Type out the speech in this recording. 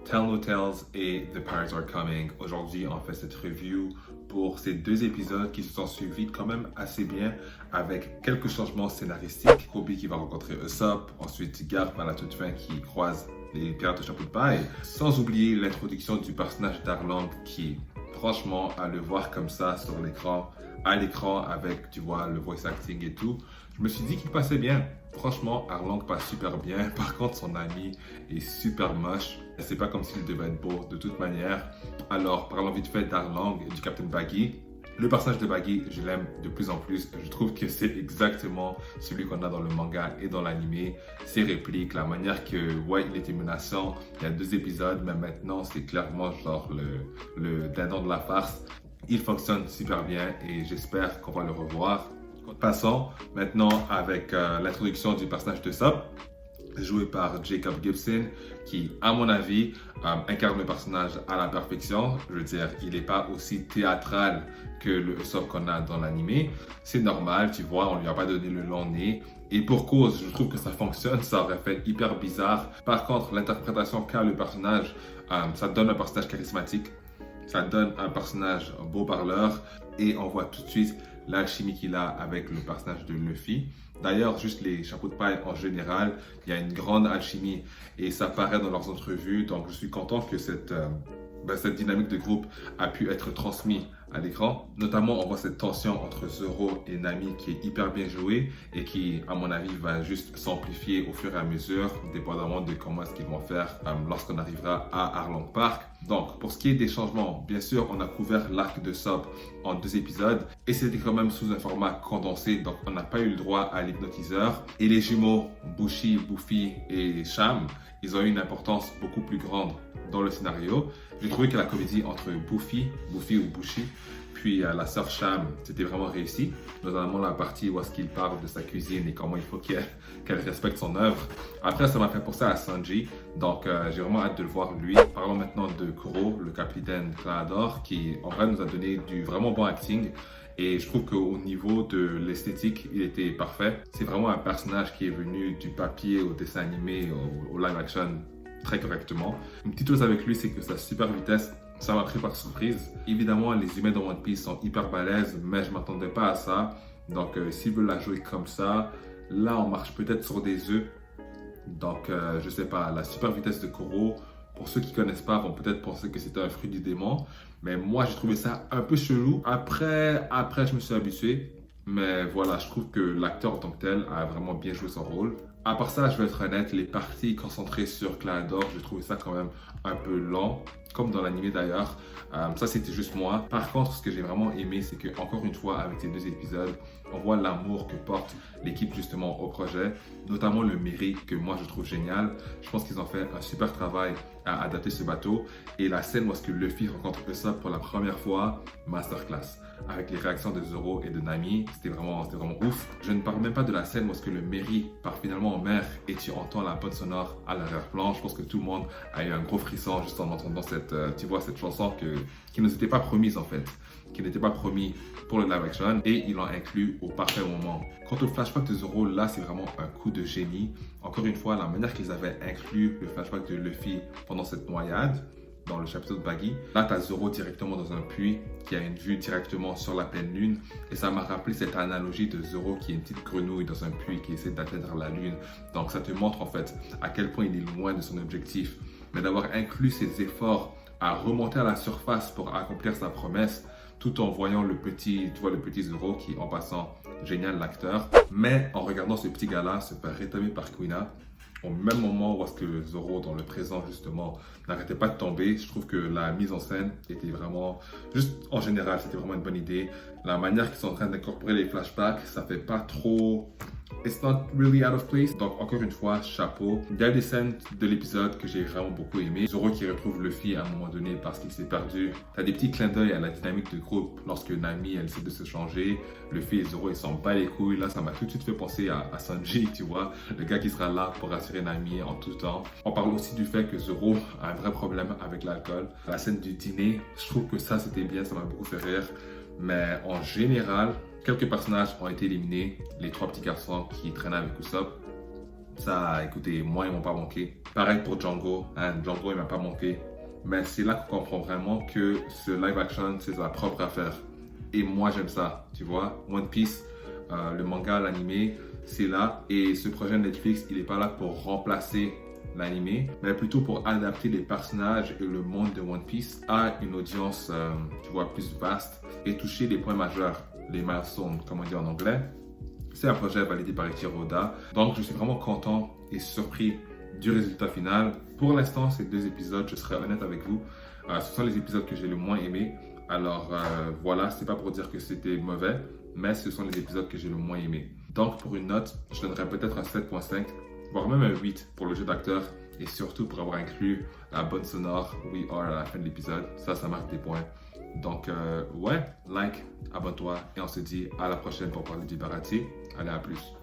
Tell No Tales et The Pirates Are Coming. Aujourd'hui, on fait cette review pour ces deux épisodes qui se sont suivis quand même assez bien avec quelques changements scénaristiques. Kobe qui va rencontrer Usopp, ensuite Garp à la toute fin qui croise les pirates au chapeau de paille. Sans oublier l'introduction du personnage d'Arlong qui, franchement, à le voir comme ça sur l'écran, à l'écran avec, tu vois, le voice acting et tout, je me suis dit qu'il passait bien. Franchement, Arlong passe super bien. Par contre, son ami est super moche. C'est pas comme s'il devait être beau de toute manière. Alors, parlons vite fait d'Arlong et du Captain Baggy. Le personnage de Baggy, je l'aime de plus en plus. Je trouve que c'est exactement celui qu'on a dans le manga et dans l'anime. Ses répliques, la manière que, ouais, il était menaçant il y a 2 épisodes, mais maintenant, c'est clairement genre le dindon de la farce. Il fonctionne super bien et j'espère qu'on va le revoir. Passons maintenant avec l'introduction du personnage de Usopp, joué par Jacob Gibson, qui, à mon avis, incarne le personnage à la perfection. Je veux dire, il n'est pas aussi théâtral que le Usopp qu'on a dans l'anime. C'est normal, tu vois, on ne lui a pas donné le long nez. Et pour cause, je trouve que ça fonctionne, ça aurait fait hyper bizarre. Par contre, l'interprétation qu'a le personnage, ça donne un personnage charismatique. Ça donne un personnage beau parleur et on voit tout de suite l'alchimie qu'il a avec le personnage de Luffy. D'ailleurs, juste les chapeaux de paille en général, il y a une grande alchimie et ça paraît dans leurs entrevues. Donc, je suis content que cette dynamique de groupe a pu être transmise à l'écran. Notamment, on voit cette tension entre Zoro et Nami qui est hyper bien jouée et qui, à mon avis, va juste s'amplifier au fur et à mesure, dépendamment de comment est-ce qu'ils vont faire lorsqu'on arrivera à Arlong Park. Donc, pour ce qui est des changements, bien sûr, on a couvert l'arc de Usopp en 2 épisodes et c'était quand même sous un format condensé, donc on n'a pas eu le droit à l'hypnotiseur. Et les jumeaux Bushi, Buffy et Sham, ils ont eu une importance beaucoup plus grande dans le scénario. J'ai trouvé que la comédie entre Buffy ou Bushi, puis la sœur Sham, c'était vraiment réussi. Notamment la partie où est-ce qu'il parle de sa cuisine et comment il faut qu'elle respecte son œuvre. Après, ça m'a fait penser à Sanji, donc j'ai vraiment hâte de le voir lui. Parlons maintenant de Kuro, le capitaine Claador, qui en vrai nous a donné du vraiment bon acting. Et je trouve qu'au niveau de l'esthétique, il était parfait. C'est vraiment un personnage qui est venu du papier au dessin animé, au live action, très correctement. Une petite chose avec lui, c'est que sa super vitesse, ça m'a pris par surprise. Évidemment, les humains dans One Piece sont hyper balèzes, mais je ne m'attendais pas à ça. Donc, s'ils veulent la jouer comme ça, là, on marche peut-être sur des œufs. Donc, je sais pas, la super vitesse de Kuro, pour ceux qui ne connaissent pas, vont peut-être penser que c'était un fruit du démon. Mais moi, j'ai trouvé ça un peu chelou. Après, je me suis habitué. Mais voilà, je trouve que l'acteur en tant que tel a vraiment bien joué son rôle. À part ça, je vais être honnête, les parties concentrées sur Claador, j'ai trouvé ça quand même un peu lent, comme dans l'anime d'ailleurs. Ça, c'était juste moi. Par contre, ce que j'ai vraiment aimé, c'est que encore une fois, avec ces 2 épisodes, on voit l'amour que porte l'équipe justement au projet, notamment le mérite que moi je trouve génial. Je pense qu'ils ont fait un super travail à adapter ce bateau. Et la scène où est-ce que Luffy rencontre Usopp pour la première fois, masterclass. Avec les réactions de Zoro et de Nami, c'était vraiment ouf. Je ne parle même pas de la scène où est-ce que le Merry part finalement en mer et tu entends la bande sonore à l'arrière-plan. Je pense que tout le monde a eu un gros frisson juste en entendant cette chanson qui ne nous était pas promise en fait, qui n'était pas promis pour le live action et ils l'ont inclus au parfait moment. Quant au flashback de Zoro, là c'est vraiment un coup de génie. Encore une fois, la manière qu'ils avaient inclus le flashback de Luffy pendant cette noyade, dans le chapitre de Baggy. Là, tu as Zoro directement dans un puits qui a une vue directement sur la pleine lune. Et ça m'a rappelé cette analogie de Zoro qui est une petite grenouille dans un puits qui essaie d'atteindre la lune. Donc ça te montre en fait à quel point il est loin de son objectif. Mais d'avoir inclus ses efforts à remonter à la surface pour accomplir sa promesse, tout en voyant le petit Zoro qui, en passant, génial l'acteur. Mais en regardant ce petit gars-là se faire rétablir par Kuina, au même moment où est-ce que Zoro, dans le présent justement, n'arrêtait pas de tomber, je trouve que la mise en scène était vraiment, juste en général, c'était vraiment une bonne idée. La manière qu'ils sont en train d'incorporer les flashbacks, ça fait pas trop... It's not really out of place. Donc encore une fois, chapeau. Il y a des scènes de l'épisode que j'ai vraiment beaucoup aimé. Zoro qui retrouve Luffy à un moment donné parce qu'il s'est perdu. T'as des petits clins d'œil à la dynamique de groupe lorsque Nami elle essaie de se changer. Luffy et Zoro ils s'en battent les couilles. Là ça m'a tout de suite fait penser à Sanji, tu vois, le gars qui sera là pour rassurer Nami en tout temps. On parle aussi du fait que Zoro a un vrai problème avec l'alcool. La scène du dîner, je trouve que ça c'était bien, ça m'a beaucoup fait rire. Mais en général, quelques personnages ont été éliminés. Les 3 petits garçons qui traînaient avec Usopp, Ça, écoutez, moi, ils m'ont pas manqué. Pareil pour Django. Hein, Django, il m'a pas manqué. Mais c'est là qu'on comprend vraiment que ce live action, c'est sa propre affaire. Et moi, j'aime ça, tu vois. One Piece, le manga, l'animé, c'est là. Et ce projet Netflix, il n'est pas là pour remplacer l'animé, mais plutôt pour adapter les personnages et le monde de One Piece à une audience, tu vois, plus vaste et toucher les points majeurs, les milestones, comme on dit en anglais. C'est un projet validé par Eiichiro Oda. Donc, je suis vraiment content et surpris du résultat final. Pour l'instant, ces 2 épisodes, je serai honnête avec vous, ce sont les épisodes que j'ai le moins aimés. Alors voilà, c'est pas pour dire que c'était mauvais, mais ce sont les épisodes que j'ai le moins aimés. Donc pour une note, je donnerais peut-être un 7.5, voire même un 8 pour le jeu d'acteur et surtout pour avoir inclus la bonne sonore We Are à la fin de l'épisode. Ça marque des points. Donc ouais, like, abonne-toi et on se dit à la prochaine pour parler du Baratie. Allez, à plus.